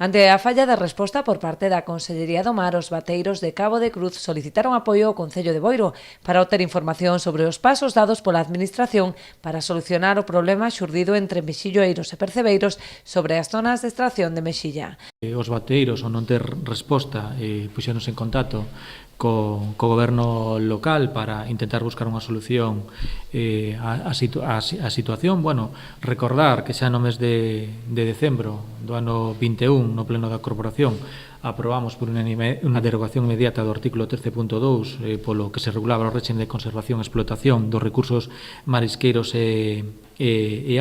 Ante a falla de resposta por parte da Consellería do Mar, os bateiros de Cabo de Cruz solicitaron apoio ao Concello de Boiro para obter información sobre os pasos dados pola Administración para solucionar o problema xurdido entre mexilloeiros e percebeiros sobre as zonas de extracción de mexilla. Os bateiros, ao non ter resposta, puxéronse en contacto co goberno local para intentar buscar unha solución á situación. Bueno, recordar que xa no mes de decembro do ano 21, no pleno da Corporación, aprobamos por unha derogación inmediata do artículo 13.2 polo que se regulaba o réxime de conservación e explotación dos recursos marisqueiros e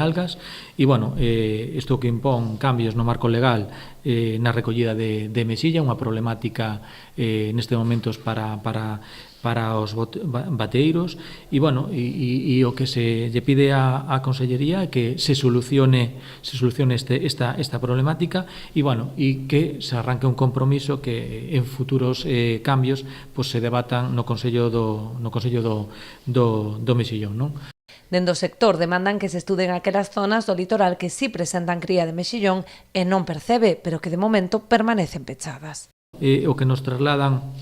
algas, e, bueno, isto que impón cambios no marco legal na recollida de mexilla, unha problemática neste momentos para os bateiros, e, bueno, e o que se lle pide á Consellería é que se solucione esta problemática, e, bueno, e que se arranque un compromiso que en futuros cambios se debatan no Consello do Mexillón, non? Dende o sector demandan que se estuden aquelas zonas do litoral que sí presentan cría de mexillón e non percebe, pero que de momento permanecen pechadas. O que nos trasladan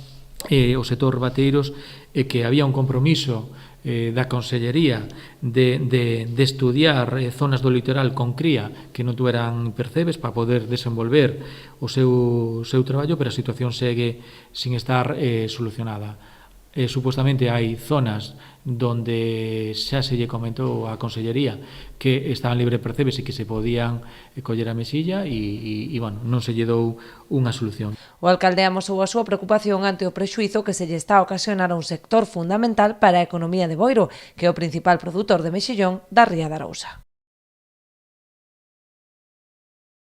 o sector bateiros é que había un compromiso da Consellería de estudiar zonas do litoral con cría que non tuveran percebes para poder desenvolver o seu traballo, pero a situación segue sin estar solucionada. Supostamente hai zonas donde xa se lle comentou á Consellería que estaban libre percebes e que se podían coller a mexilla e, bueno, non se lle dou unha solución. O alcalde amosou a súa preocupación ante o prexuízo que se lle está a ocasionar a un sector fundamental para a economía de Boiro, que é o principal produtor de mexillón da Ría de Arousa.